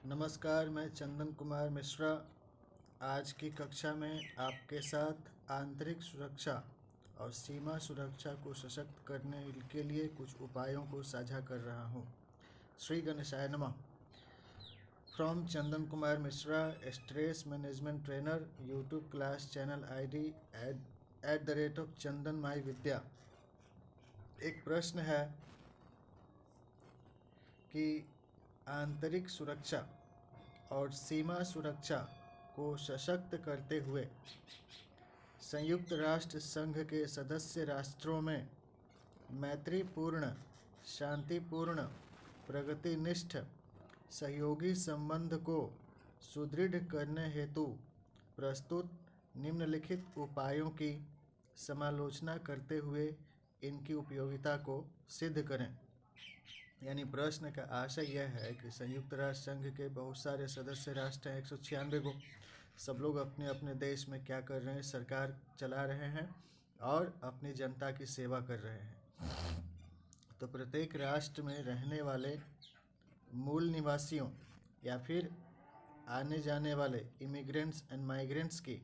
नमस्कार, मैं चंदन कुमार मिश्रा आज की कक्षा में आपके साथ आंतरिक सुरक्षा और सीमा सुरक्षा को सशक्त करने के लिए कुछ उपायों को साझा कर रहा हूँ। श्री गणेशाय नमः। From Chandan Kumar Mishra, stress management trainer, YouTube class channel ID @ चंदन माई विद्या। एक प्रश्न है कि आंतरिक सुरक्षा और सीमा सुरक्षा को सशक्त करते हुए संयुक्त राष्ट्र संघ के सदस्य राष्ट्रों में मैत्रीपूर्ण, शांतिपूर्ण, प्रगतिनिष्ठ, सहयोगी संबंध को सुदृढ़ करने हेतु प्रस्तुत निम्नलिखित उपायों की समालोचना करते हुए इनकी उपयोगिता को सिद्ध करें। यानी प्रश्न का आशय यह है कि संयुक्त राष्ट्र संघ के बहुत सारे सदस्य राष्ट्र हैं, 196 को। सब लोग अपने अपने देश में क्या कर रहे हैं, सरकार चला रहे हैं और अपनी जनता की सेवा कर रहे हैं। तो प्रत्येक राष्ट्र में रहने वाले मूल निवासियों या फिर आने जाने वाले इमिग्रेंट्स एंड माइग्रेंट्स की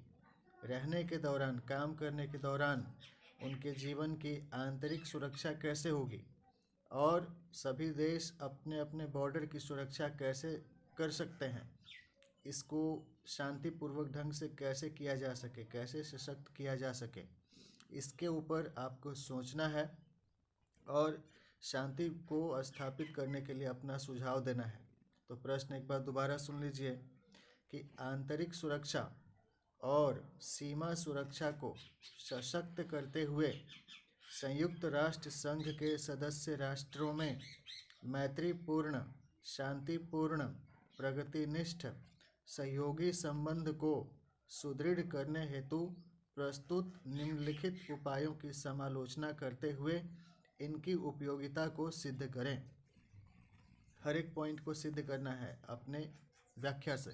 रहने के दौरान, काम करने के दौरान उनके जीवन की आंतरिक सुरक्षा कैसे होगी और सभी देश अपने अपने बॉर्डर की सुरक्षा कैसे कर सकते हैं, इसको शांतिपूर्वक ढंग से कैसे किया जा सके, कैसे सशक्त किया जा सके, इसके ऊपर आपको सोचना है और शांति को स्थापित करने के लिए अपना सुझाव देना है। तो प्रश्न एक बार दोबारा सुन लीजिए कि आंतरिक सुरक्षा और सीमा सुरक्षा को सशक्त करते हुए संयुक्त राष्ट्र संघ के सदस्य राष्ट्रों में मैत्रीपूर्ण, शांतिपूर्ण, प्रगतिनिष्ठ, सहयोगी संबंध को सुदृढ़ करने हेतु प्रस्तुत निम्नलिखित उपायों की समालोचना करते हुए इनकी उपयोगिता को सिद्ध करें। हर एक पॉइंट को सिद्ध करना है अपने व्याख्या से।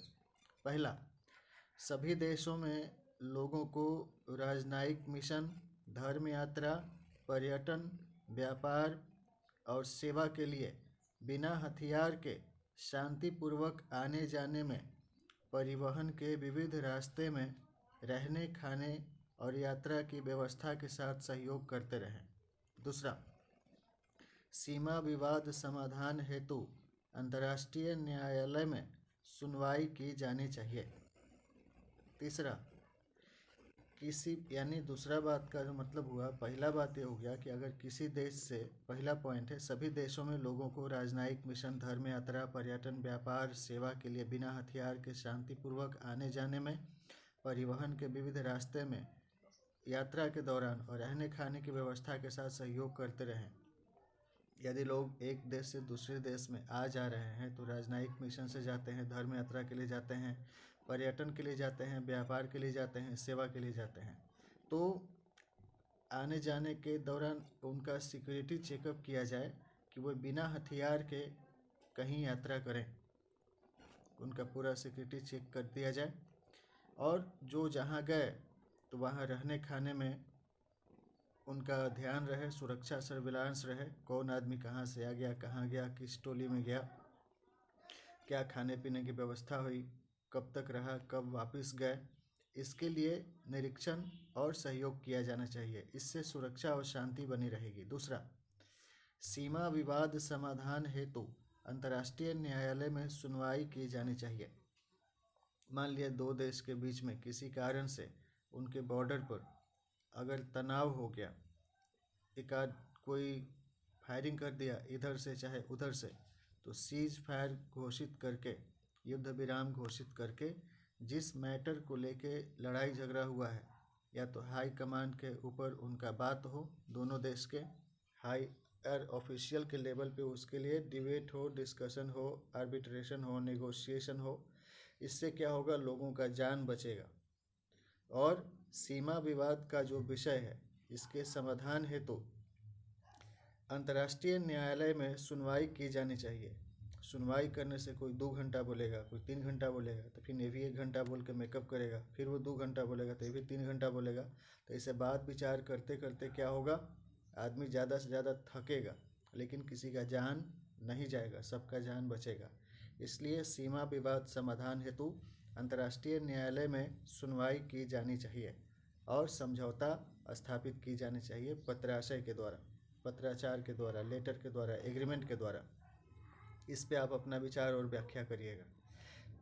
पहला, सभी देशों में लोगों को राजनयिक मिशन, धर्म यात्रा, पर्यटन, व्यापार और सेवा के लिए बिना हथियार के शांतिपूर्वक आने जाने में परिवहन के विविध रास्ते में रहने, खाने और यात्रा की व्यवस्था के साथ सहयोग करते रहें। दूसरा, सीमा विवाद समाधान हेतु अंतर्राष्ट्रीय न्यायालय में सुनवाई की जानी चाहिए। तीसरा, यानी दूसरा बात का जो मतलब हुआ, पहला बात ये हो गया कि अगर किसी देश से, पहला पॉइंट है, सभी देशों में लोगों को राजनयिक मिशन, धर्म यात्रा, पर्यटन, व्यापार, सेवा के लिए बिना हथियार के शांतिपूर्वक आने जाने में, परिवहन के विविध रास्ते में यात्रा के दौरान और रहने खाने की व्यवस्था के साथ सहयोग करते रहें। यदि लोग एक देश से दूसरे देश में आ जा रहे हैं तो राजनयिक मिशन से जाते हैं, धर्म यात्रा के लिए जाते हैं, पर्यटन के लिए जाते हैं, व्यापार के लिए जाते हैं, सेवा के लिए जाते हैं, तो आने जाने के दौरान उनका सिक्योरिटी चेकअप किया जाए कि वो बिना हथियार के कहीं यात्रा करें। उनका पूरा सिक्योरिटी चेक कर दिया जाए और जो जहाँ गए तो वहाँ रहने खाने में उनका ध्यान रहे, सुरक्षा सर्विलांस रहे, कौन आदमी कहाँ से आ गया, कहाँ गया, किस टोली में गया, क्या खाने पीने की व्यवस्था हुई, कब तक रहा, कब वापस गए, इसके लिए निरीक्षण और सहयोग किया जाना चाहिए। इससे सुरक्षा और शांति बनी रहेगी। दूसरा, सीमा विवाद समाधान हेतु अंतर्राष्ट्रीय न्यायालय में सुनवाई की जानी चाहिए। मान लिया दो देश के बीच में किसी कारण से उनके बॉर्डर पर अगर तनाव हो गया, एक आध कोई फायरिंग कर दिया इधर से चाहे उधर से, तो सीज फायर घोषित करके, युद्ध विराम घोषित करके, जिस मैटर को लेके लड़ाई झगड़ा हुआ है, या तो हाई कमांड के ऊपर उनका बात हो, दोनों देश के हायर ऑफिशियल के लेवल पे उसके लिए डिबेट हो, डिस्कशन हो, आर्बिट्रेशन हो, नेगोशिएशन हो। इससे क्या होगा, लोगों का जान बचेगा। और सीमा विवाद का जो विषय है, इसके समाधान हेतु अंतर्राष्ट्रीय न्यायालय में सुनवाई की जानी चाहिए। सुनवाई करने से कोई 2 घंटा बोलेगा, कोई 3 घंटा बोलेगा, तो फिर ये भी 1 घंटा बोल के मेकअप करेगा, फिर वो 2 घंटा बोलेगा, तो ये भी 3 घंटा बोलेगा। तो इसे बात विचार करते करते क्या होगा, आदमी ज़्यादा से ज़्यादा थकेगा, लेकिन किसी का जान नहीं जाएगा, सबका जान बचेगा। इसलिए सीमा विवाद समाधान हेतु अंतर्राष्ट्रीय न्यायालय में सुनवाई की जानी चाहिए और समझौता स्थापित की जानी चाहिए पत्राचार के द्वारा, लेटर के द्वारा, एग्रीमेंट के द्वारा। इस पे आप अपना विचार और व्याख्या करिएगा।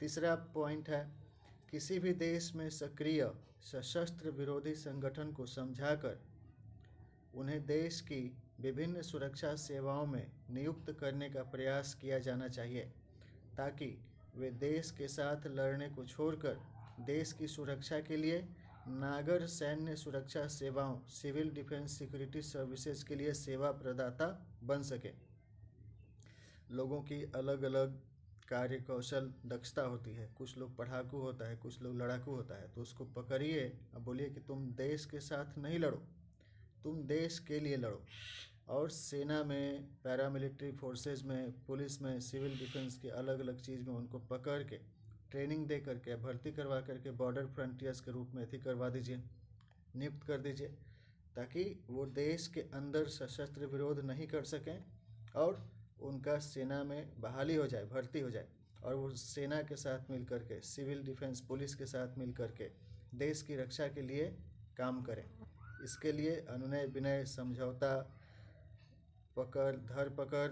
तीसरा पॉइंट है, किसी भी देश में सक्रिय सशस्त्र विरोधी संगठन को समझाकर उन्हें देश की विभिन्न सुरक्षा सेवाओं में नियुक्त करने का प्रयास किया जाना चाहिए, ताकि वे देश के साथ लड़ने को छोड़कर देश की सुरक्षा के लिए नागर सैन्य सुरक्षा सेवाओं, सिविल डिफेंस सिक्योरिटी सर्विसेज के लिए सेवा प्रदाता बन सके। लोगों की अलग अलग कार्य कौशल दक्षता होती है, कुछ लोग पढ़ाकू होता है, कुछ लोग लड़ाकू होता है, तो उसको पकड़िए और बोलिए कि तुम देश के साथ नहीं लड़ो, तुम देश के लिए लड़ो। और सेना में, पैरामिलिट्री फोर्सेस में, पुलिस में, सिविल डिफेंस के अलग अलग चीज़ में उनको पकड़ के ट्रेनिंग दे करके, भर्ती करवा करके बॉर्डर फ्रंटियर्स के रूप में अथी करवा दीजिए, नियुक्त कर दीजिए, ताकि वो देश के अंदर सशस्त्र विरोध नहीं कर सकें और उनका सेना में बहाली हो जाए, भर्ती हो जाए, और वो सेना के साथ मिल करके, सिविल डिफेंस पुलिस के साथ मिल करके देश की रक्षा के लिए काम करें। इसके लिए अनुनय विनय, समझौता, पकड़ धरपकड़,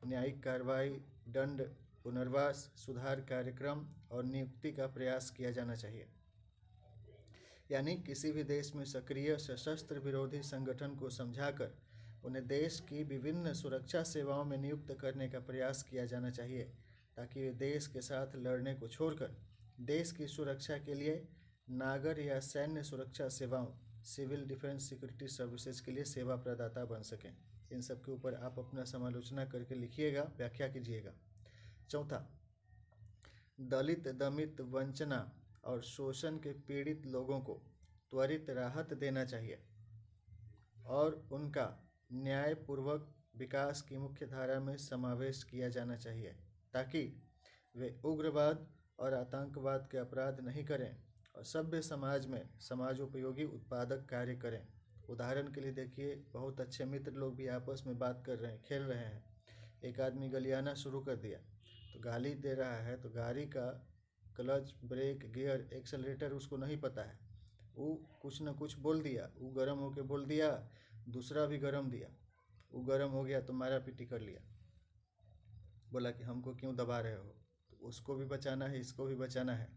न्यायिक कार्रवाई, दंड, पुनर्वास, सुधार कार्यक्रम और नियुक्ति का प्रयास किया जाना चाहिए। यानी किसी भी देश में सक्रिय सशस्त्र विरोधी संगठन को समझाकर उन्हें देश की विभिन्न सुरक्षा सेवाओं में नियुक्त करने का प्रयास किया जाना चाहिए, ताकि वे देश के साथ लड़ने को छोड़कर देश की सुरक्षा के लिए नागर या सैन्य सुरक्षा सेवाओं, सिविल डिफेंस सिक्योरिटी सर्विसेज के लिए सेवा प्रदाता बन सकें। इन सब के ऊपर आप अपना समालोचना करके लिखिएगा, व्याख्या कीजिएगा। चौथा, दलित, दमित, वंचना और शोषण के पीड़ित लोगों को त्वरित राहत देना चाहिए और उनका न्यायपूर्वक विकास की मुख्य धारा में समावेश किया जाना चाहिए, ताकि वे उग्रवाद और आतंकवाद के अपराध नहीं करें और सभ्य समाज में समाजोपयोगी उत्पादक कार्य करें। उदाहरण के लिए देखिए, बहुत अच्छे मित्र लोग भी आपस में बात कर रहे हैं, खेल रहे हैं। एक आदमी गलियाना शुरू कर दिया तो गाली दे रहा है, तो गाड़ी का क्लच, ब्रेक, गियर, एक्सेलरेटर उसको नहीं पता है, वो कुछ न कुछ बोल दिया, वो गर्म होके बोल दिया, दूसरा भी गर्म दिया, वो गर्म हो गया तो मारा पीटी कर लिया, बोला कि हमको क्यों दबा रहे हो। तो उसको भी बचाना है, इसको भी बचाना है।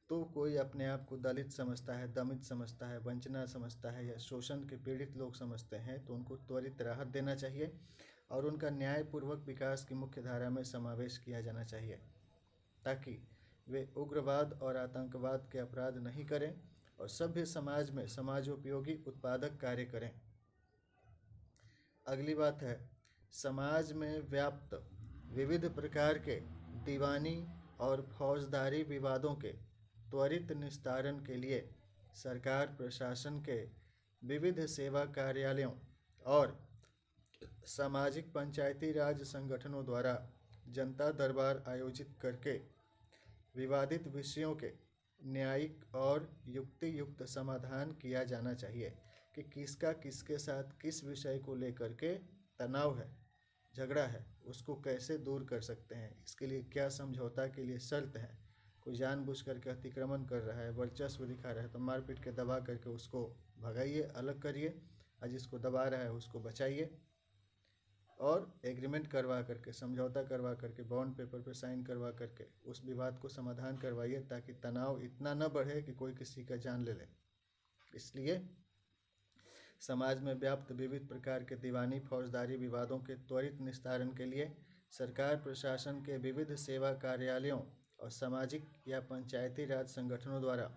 तो कोई अपने आप को दलित समझता है, दमित समझता है, वंचना समझता है या शोषण के पीड़ित लोग समझते हैं, तो उनको त्वरित राहत देना चाहिए और उनका न्यायपूर्वक विकास की मुख्य धारा में समावेश किया जाना चाहिए, ताकि वे उग्रवाद और आतंकवाद के अपराध नहीं करें और सभ्य समाज में समाजोपयोगी उत्पादक कार्य करें। अगली बात है, समाज में व्याप्त विविध प्रकार के दीवानी और फौजदारी विवादों के त्वरित निस्तारण के लिए सरकार प्रशासन के विविध सेवा कार्यालयों और सामाजिक पंचायती राज संगठनों द्वारा जनता दरबार आयोजित करके विवादित विषयों के न्यायिक और युक्ति युक्त समाधान किया जाना चाहिए कि किसका किसके साथ किस विषय को लेकर के तनाव है, झगड़ा है, उसको कैसे दूर कर सकते हैं, इसके लिए क्या समझौता के लिए शर्त है। कोई जानबूझ करके अतिक्रमण कर रहा है, वर्चस्व दिखा रहा है, तो मारपीट के दबा करके उसको भगाइए, अलग करिए, और जिसको दबा रहा है उसको बचाइए और एग्रीमेंट करवा करके, समझौता करवा करके, बॉन्ड पेपर पे साइन करवा करके उस विवाद को समाधान करवाइए, ताकि तनाव इतना न बढ़े कि कोई किसी का जान ले ले। इसलिए समाज में व्याप्त विविध प्रकार के दीवानी फौजदारी विवादों के त्वरित निस्तारण के लिए सरकार प्रशासन के विविध सेवा कार्यालयों और सामाजिक या पंचायती राज संगठनों द्वारा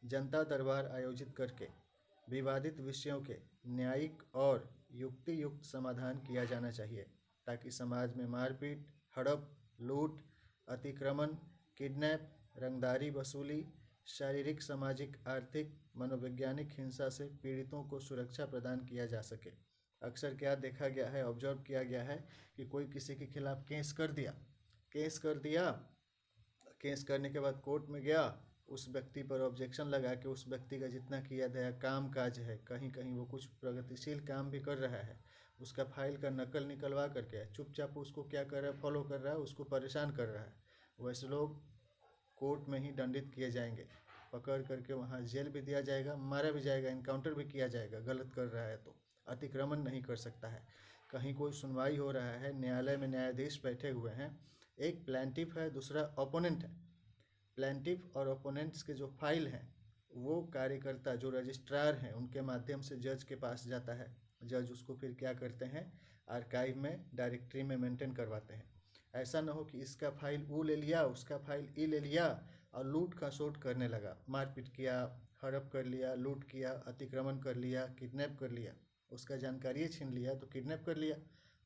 जनता दरबार आयोजित करके विवादित विषयों के न्यायिक और युक्ति युक्त समाधान किया जाना चाहिए, ताकि समाज में मारपीट, हड़प, लूट, अतिक्रमण, किडनैप, रंगदारी वसूली, शारीरिक, सामाजिक, आर्थिक, मनोवैज्ञानिक हिंसा से पीड़ितों को सुरक्षा प्रदान किया जा सके। अक्सर क्या देखा गया है, ऑब्जर्व किया गया है कि कोई किसी के खिलाफ केस कर दिया, केस करने के बाद कोर्ट में गया, उस व्यक्ति पर ऑब्जेक्शन लगा कि उस व्यक्ति का जितना किया गया काम काज है, कहीं कहीं वो कुछ प्रगतिशील काम भी कर रहा है, उसका फाइल का नकल निकलवा करके चुपचाप उसको क्या कर रहा है, फॉलो कर रहा है, उसको परेशान कर रहा है, वैसे लोग कोर्ट में ही दंडित किए जाएंगे, पकड़ करके वहाँ जेल भी दिया जाएगा, मारा भी जाएगा, इनकाउंटर भी किया जाएगा। गलत कर रहा है तो अतिक्रमण नहीं कर सकता है। कहीं कोई सुनवाई हो रहा है, न्यायालय में न्यायाधीश बैठे हुए हैं, एक प्लेंटिफ है, दूसरा ओपोनेंट है। प्लेंटिफ और ओपोनेंट्स के जो फाइल हैं वो कार्यकर्ता जो रजिस्ट्रार हैं उनके माध्यम से जज के पास जाता है। जज उसको फिर क्या करते हैं, आर्काइव में डायरेक्टरी में मेंटेन करवाते हैं। ऐसा ना हो कि इसका फाइल वो ले लिया, उसका फाइल ई ले लिया और लूट खसोट करने लगा, मारपीट किया, हड़प कर लिया, लूट किया, अतिक्रमण कर लिया, किडनैप कर लिया। उसका जानकारी छीन लिया तो किडनैप कर लिया,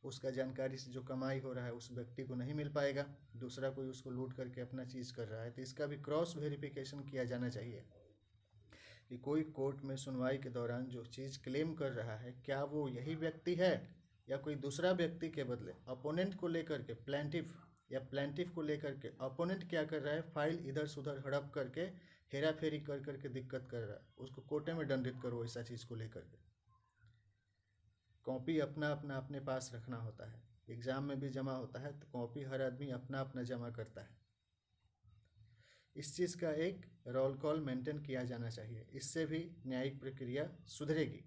उसका जानकारी से जो कमाई हो रहा है उस व्यक्ति को नहीं मिल पाएगा, दूसरा कोई उसको लूट करके अपना चीज़ कर रहा है। तो इसका भी क्रॉस वेरिफिकेशन किया जाना चाहिए कि कोई कोर्ट में सुनवाई के दौरान जो चीज़ क्लेम कर रहा है क्या वो यही व्यक्ति है या कोई दूसरा व्यक्ति के बदले अपोनेंट को लेकर के प्लेंटिफ या प्लेंटिफ को लेकर के अपोनेंट क्या कर रहा है, फाइल इधर से उधर हड़प करके हेरा फेरी कर करके दिक्कत कर रहा है, उसको कोर्टे में दंडित करो ऐसा चीज़ को लेकर के। कॉपी अपना अपना अपने पास रखना होता है, एग्ज़ाम में भी जमा होता है तो कॉपी हर आदमी अपना अपना जमा करता है। इस चीज़ का एक रोल कॉल मेंटेन किया जाना चाहिए, इससे भी न्यायिक प्रक्रिया सुधरेगी।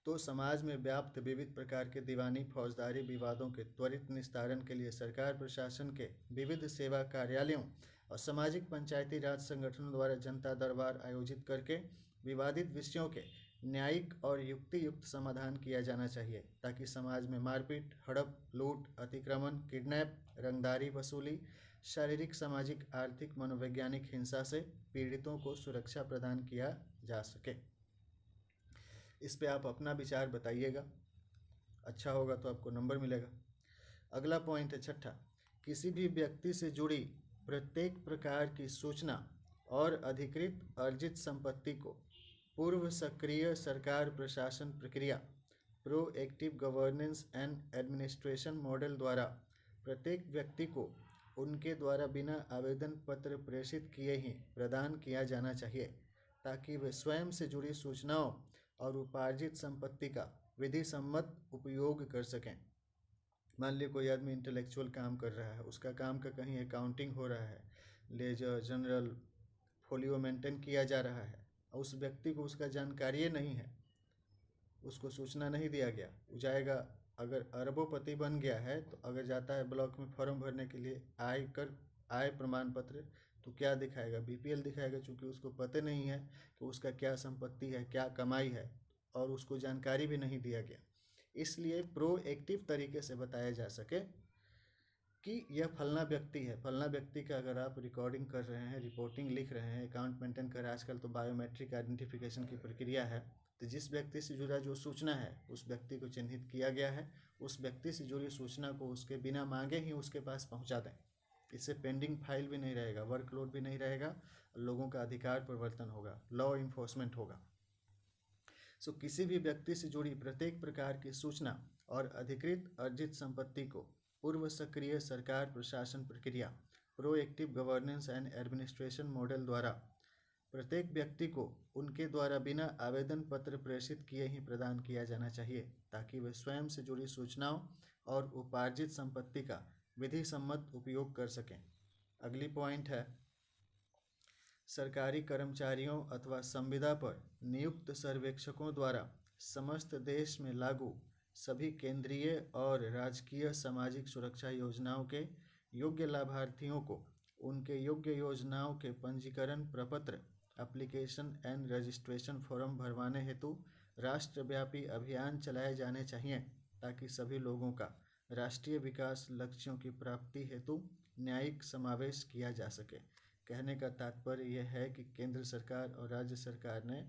तो समाज में व्याप्त विविध प्रकार के दीवानी फौजदारी विवादों के त्वरित निस्तारण के लिए सरकार प्रशासन के विविध सेवा कार्यालयों और सामाजिक पंचायती राज संगठनों द्वारा जनता दरबार आयोजित करके विवादित विषयों के न्यायिक और युक्ति युक्त समाधान किया जाना चाहिए, ताकि समाज में मारपीट, हड़प, लूट, अतिक्रमण, किडनैप, रंगदारी वसूली, शारीरिक, सामाजिक, आर्थिक, मनोवैज्ञानिक हिंसा से पीड़ितों को सुरक्षा प्रदान किया जा सके। इस पे आप अपना विचार बताइएगा, अच्छा होगा तो आपको नंबर मिलेगा। अगला पॉइंट है छठा, किसी भी व्यक्ति से जुड़ी प्रत्येक प्रकार की सूचना और अधिकृत अर्जित संपत्ति को पूर्व सक्रिय सरकार प्रशासन प्रक्रिया proactive governance and administration model द्वारा प्रत्येक व्यक्ति को उनके द्वारा बिना आवेदन पत्र प्रेषित किए ही प्रदान किया जाना चाहिए, ताकि वे स्वयं से जुड़ी सूचनाओं और उपार्जित संपत्ति का विधि सम्मत उपयोग कर सकें। मान लीजिए कोई आदमी इंटेलेक्चुअल काम कर रहा है, उसका काम का कहीं अकाउंटिंग हो रहा है, लेजर, जनरल, फोलियो मेंटेन किया जा रहा है, और उस व्यक्ति को उसका जानकारी नहीं है, उसको सूचना नहीं दिया गया, वो जाएगा, अगर अरबोपति बन गया है तो अगर जाता है ब्लॉक में फॉर्म भरने के लिए आय प्रमाण पत्र, तो क्या दिखाएगा, बीपीएल दिखाएगा, चूँकि उसको पता नहीं है कि उसका क्या संपत्ति है, क्या कमाई है, और उसको जानकारी भी नहीं दिया गया। इसलिए प्रोएक्टिव तरीके से बताया जा सके कि यह फलना व्यक्ति है। फलना व्यक्ति का अगर आप रिकॉर्डिंग कर रहे हैं, रिपोर्टिंग लिख रहे हैं, अकाउंट मेंटेन कर, आजकल तो बायोमेट्रिक आइडेंटिफिकेशन की प्रक्रिया है, तो जिस व्यक्ति से जुड़ा जो सूचना है उस व्यक्ति को चिन्हित किया गया है, उस व्यक्ति से जुड़ी सूचना को उसके बिना मांगे ही उसके पास पहुंचा दें। इससे पेंडिंग फाइल भी नहीं रहेगा, वर्कलोड भी नहीं रहेगा, लोगों का अधिकार परिवर्तन होगा, लॉ इन्फोर्समेंट होगा। सो किसी भी व्यक्ति से जुड़ी प्रत्येक प्रकार की सूचना और अधिकृत अर्जित संपत्ति को पूर्व सक्रिय सरकार प्रशासन प्रक्रिया proactive governance and administration model द्वारा प्रत्येक व्यक्ति को उनके द्वारा बिना आवेदन पत्र प्रेषित किए ही प्रदान किया जाना चाहिए, ताकि वे स्वयं से जुड़ी सूचनाओं और उपार्जित संपत्ति का विधि सम्मत उपयोग कर सकें। अगली पॉइंट है, सरकारी कर्मचारियों अथवा संविदा पर नियुक्त सर्वेक्षकों द्वारा समस्त देश में लागू सभी केंद्रीय और राजकीय सामाजिक सुरक्षा योजनाओं के योग्य लाभार्थियों को उनके योग्य योजनाओं के पंजीकरण प्रपत्र, एप्लीकेशन एंड रजिस्ट्रेशन फॉर्म भरवाने हेतु राष्ट्रव्यापी अभियान चलाए जाने चाहिए, ताकि सभी लोगों का राष्ट्रीय विकास लक्ष्यों की प्राप्ति हेतु न्यायिक समावेश किया जा सके। कहने का तात्पर्य यह है कि केंद्र सरकार और राज्य सरकार ने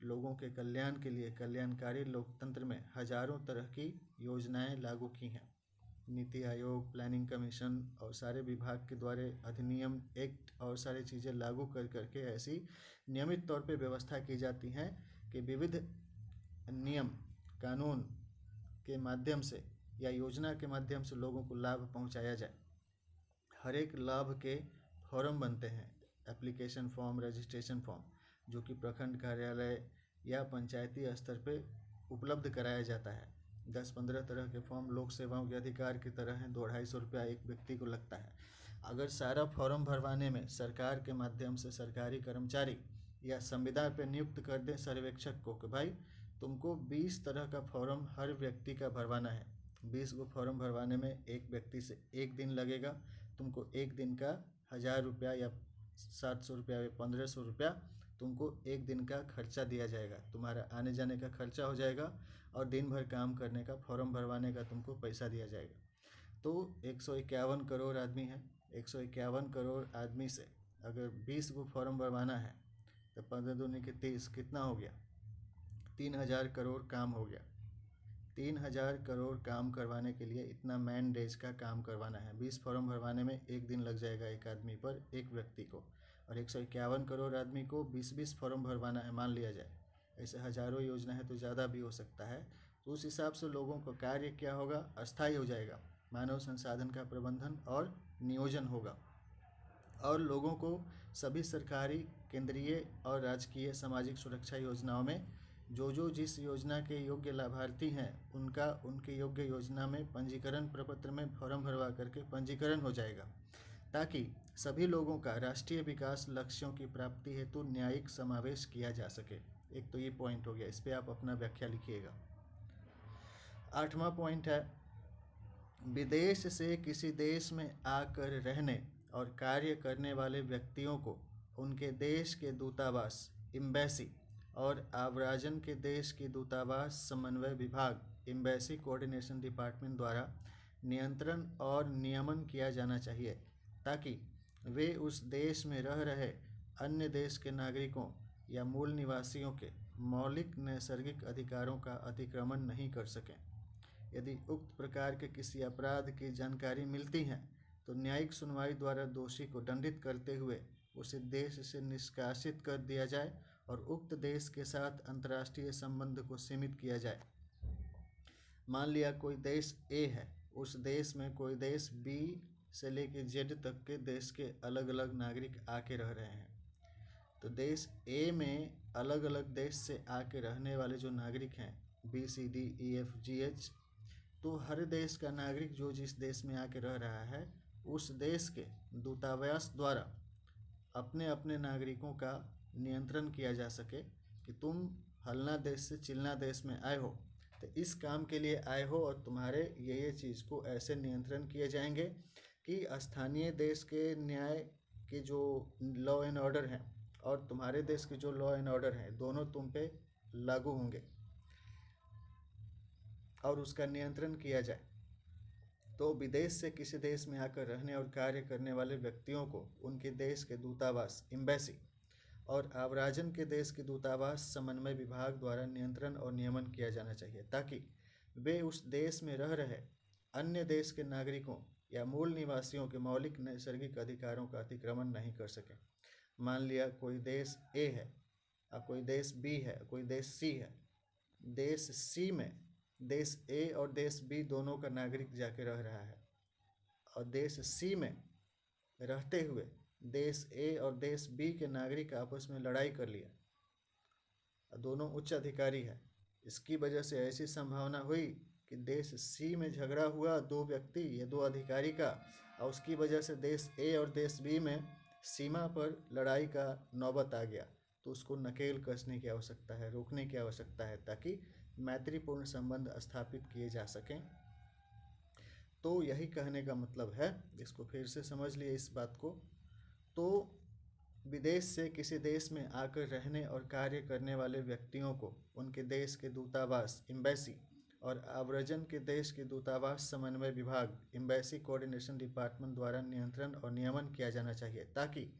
लोगों के कल्याण के लिए कल्याणकारी लोकतंत्र में हजारों तरह की योजनाएं लागू की हैं। नीति आयोग, प्लानिंग कमीशन और सारे विभाग के द्वारा अधिनियम, एक्ट और सारी चीज़ें लागू कर करके ऐसी नियमित तौर पे व्यवस्था की जाती हैं कि विविध नियम कानून के माध्यम से या योजना के माध्यम से लोगों को लाभ पहुंचाया जाए। हर एक लाभ के फॉर्म बनते हैं, एप्लीकेशन फॉर्म, रजिस्ट्रेशन फॉर्म, जो कि प्रखंड कार्यालय या पंचायती स्तर पे उपलब्ध कराया जाता है। 10-15 तरह के फॉर्म लोक सेवाओं के अधिकार की तरह हैं, 200-250 रुपया एक व्यक्ति को लगता है। अगर सारा फॉर्म भरवाने में सरकार के माध्यम से सरकारी कर्मचारी या संविदा पे नियुक्त कर दें सर्वेक्षक को कि भाई तुमको 20 तरह का फॉर्म हर व्यक्ति का भरवाना है, 20 गो फॉर्म भरवाने में एक व्यक्ति से एक दिन लगेगा, तुमको एक दिन का 1000 रुपया या 700 रुपया या 1500 रुपया तुमको एक दिन का खर्चा दिया जाएगा, तुम्हारा आने जाने का खर्चा हो जाएगा और दिन भर काम करने का फॉर्म भरवाने का तुमको पैसा दिया जाएगा। तो 151 करोड़ आदमी है, 151 करोड़ आदमी से अगर 20 गो फॉर्म भरवाना है तो 15 दूनी के 30 कितना हो गया, 3000 करोड़ काम हो गया। 3000 करोड़ काम करवाने के लिए इतना मैन डेज का काम करवाना है। 20 फॉर्म भरवाने में एक दिन लग जाएगा एक आदमी पर, एक व्यक्ति को, और 151 करोड़ आदमी को 20-20 फॉर्म भरवाना है मान लिया जाए। ऐसे हज़ारों योजना है तो ज़्यादा भी हो सकता है। तो उस हिसाब से लोगों का कार्य क्या होगा, अस्थायी हो जाएगा। मानव संसाधन का प्रबंधन और नियोजन होगा और लोगों को सभी सरकारी, केंद्रीय और राजकीय सामाजिक सुरक्षा योजनाओं में जो जिस योजना के योग्य लाभार्थी हैं उनका उनके योग्य योजना में पंजीकरण प्रपत्र में फॉर्म भरवा करके पंजीकरण हो जाएगा, ताकि सभी लोगों का राष्ट्रीय विकास लक्ष्यों की प्राप्ति हेतु न्यायिक समावेश किया जा सके। एक तो ये पॉइंट हो गया, इस पर आप अपना व्याख्या लिखिएगा। 8वां पॉइंट है, विदेश से किसी देश में आकर रहने और कार्य करने वाले व्यक्तियों को उनके देश के दूतावास, एम्बेसी, और आव्राजन के देश के दूतावास समन्वय विभाग, एम्बेसी कोऑर्डिनेशन डिपार्टमेंट द्वारा नियंत्रण और नियमन किया जाना चाहिए, ताकि वे उस देश में रह रहे अन्य देश के नागरिकों या मूल निवासियों के मौलिक नैसर्गिक अधिकारों का अतिक्रमण नहीं कर सकें। यदि उक्त प्रकार के किसी अपराध की जानकारी मिलती है तो न्यायिक सुनवाई द्वारा दोषी को दंडित करते हुए उसे देश से निष्कासित कर दिया जाए और उक्त देश के साथ अंतर्राष्ट्रीय संबंध को सीमित किया जाए। मान लिया कोई देश ए है, उस देश में कोई देश बी से लेकर जेड तक के देश के अलग अलग नागरिक आके रह रहे हैं। तो देश ए में अलग अलग देश से आके रहने वाले जो नागरिक हैं BCDEFGH, तो हर देश का नागरिक जो जिस देश में आके रह रहा है उस देश के दूतावास द्वारा अपने अपने नागरिकों का नियंत्रण किया जा सके कि तुम फलना देश से चिलना देश में आए हो तो इस काम के लिए आए हो और तुम्हारे ये चीज़ को ऐसे नियंत्रण किए जाएंगे कि स्थानीय देश के न्याय के जो लॉ एंड ऑर्डर हैं और तुम्हारे देश के जो लॉ एंड ऑर्डर हैं दोनों तुम पे लागू होंगे और उसका नियंत्रण किया जाए। तो विदेश से किसी देश में आकर रहने और कार्य करने वाले व्यक्तियों को उनके देश के दूतावास, एम्बेसी, और आव्राजन के देश के दूतावास समन्वय विभाग द्वारा नियंत्रण और नियमन किया जाना चाहिए, ताकि वे उस देश में रह रहे अन्य देश के नागरिकों या मूल निवासियों के मौलिक नैसर्गिक अधिकारों का अतिक्रमण नहीं कर सकें। मान लिया कोई देश ए है और कोई देश बी है, कोई देश सी है। देश सी में देश ए और देश बी दोनों का नागरिक जाके रह रहा है और देश सी में रहते हुए देश ए और देश बी के नागरिक आपस में लड़ाई कर लिया, दोनों उच्च अधिकारी है। इसकी वजह से ऐसी संभावना हुई कि देश सी में झगड़ा हुआ दो व्यक्ति या दो अधिकारी का, और उसकी वजह से देश ए और देश बी में सीमा पर लड़ाई का नौबत आ गया, तो उसको नकेल कसने की आवश्यकता है, रोकने की आवश्यकता है, ताकि मैत्रीपूर्ण संबंध स्थापित किए जा सकें। तो यही कहने का मतलब है, इसको फिर से समझ लिए इस बात को। तो विदेश से किसी देश में आकर रहने और कार्य करने वाले व्यक्तियों को उनके देश के दूतावास, एम्बेसी, और आव्रजन के देश के दूतावास समन्वय विभाग, एम्बेसी कोऑर्डिनेशन डिपार्टमेंट द्वारा नियंत्रण और नियमन किया जाना चाहिए, ताकि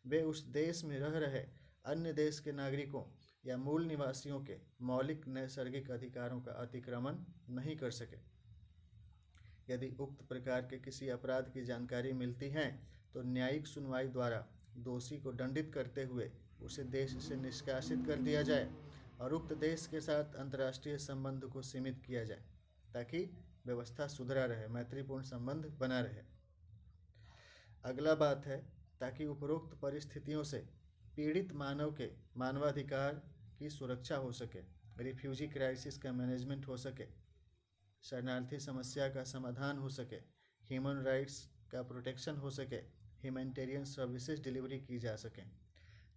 वे उस देश में रह रहे अन्य देश के नागरिकों या मूल निवासियों के मौलिक नैसर्गिक अधिकारों का अतिक्रमण नहीं कर सके। यदि उक्त प्रकार के किसी अपराध की जानकारी मिलती है तो न्यायिक सुनवाई द्वारा दोषी को दंडित करते हुए उसे देश से निष्कासित कर दिया जाए और उक्त देश के साथ अंतर्राष्ट्रीय संबंध को सीमित किया जाए, ताकि व्यवस्था सुधरा रहे, मैत्रीपूर्ण संबंध बना रहे। अगला बात है, ताकि उपरोक्त परिस्थितियों से पीड़ित मानव के मानवाधिकार की सुरक्षा हो सके, रिफ्यूजी क्राइसिस का मैनेजमेंट हो सके, शरणार्थी समस्या का समाधान हो सके, ह्यूमन राइट्स का प्रोटेक्शन हो सके, ह्यूमैनिटेरियन सर्विसेज डिलीवरी की जा सकें,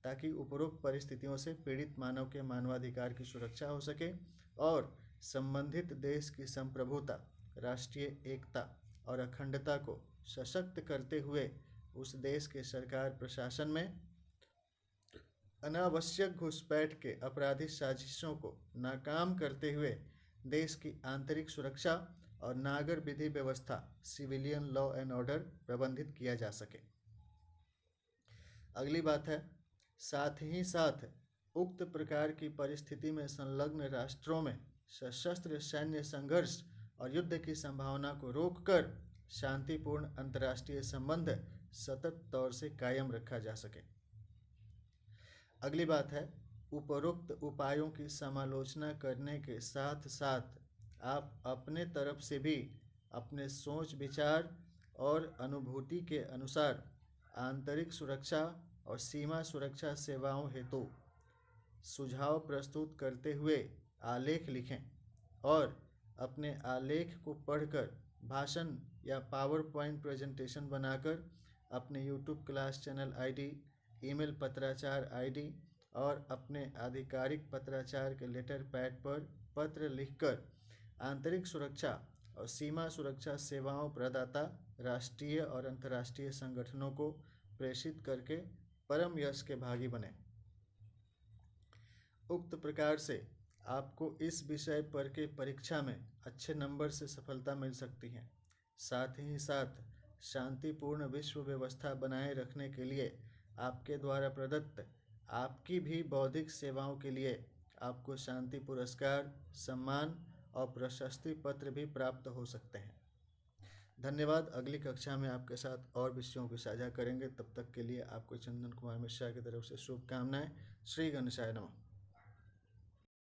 ताकि उपरोक्त परिस्थितियों से पीड़ित मानव के मानवाधिकार की सुरक्षा हो सके और संबंधित देश की संप्रभुता, राष्ट्रीय एकता और अखंडता को सशक्त करते हुए उस देश के सरकार प्रशासन में अनावश्यक घुसपैठ के आपराधिक साजिशों को नाकाम करते हुए देश की आंतरिक सुरक्षा और नागर विधि व्यवस्था, सिविलियन लॉ एंड ऑर्डर प्रबंधित किया जा सके। अगली बात है, साथ ही साथ उक्त प्रकार की परिस्थिति में संलग्न राष्ट्रों में सशस्त्र सैन्य संघर्ष और युद्ध की संभावना को रोककर शांतिपूर्ण अंतर्राष्ट्रीय संबंध सतत तौर से कायम रखा जा सके। अगली बात है, उपरोक्त उपायों की समालोचना करने के साथ साथ आप अपने तरफ से भी अपने सोच विचार और अनुभूति के अनुसार आंतरिक सुरक्षा और सीमा सुरक्षा सेवाओं हेतु सुझाव प्रस्तुत करते हुए आलेख लिखें और अपने आलेख को पढ़कर भाषण या पावर पॉइंट प्रेजेंटेशन बनाकर अपने YouTube class channel ID, email पत्राचार आईडी और अपने आधिकारिक पत्राचार के लेटर पैड पर पत्र लिखकर आंतरिक सुरक्षा और सीमा सुरक्षा सेवाओं प्रदाता राष्ट्रीय और अंतर्राष्ट्रीय संगठनों को प्रेषित करके परम यश के भागी बने। उक्त प्रकार से आपको इस विषय पर के परीक्षा में अच्छे नंबर से सफलता मिल सकती है। साथ ही साथ शांतिपूर्ण विश्व व्यवस्था बनाए रखने के लिए आपके द्वारा प्रदत्त आपकी भी बौद्धिक सेवाओं के लिए आपको शांति पुरस्कार, सम्मान और प्रशस्ति पत्र भी प्राप्त हो सकते हैं। धन्यवाद। अगली कक्षा में आपके साथ और विषयों को साझा करेंगे। तब तक के लिए आपको चंदन कुमार मिश्रा की तरफ से शुभकामनाएं। श्री गणेशाय नमः।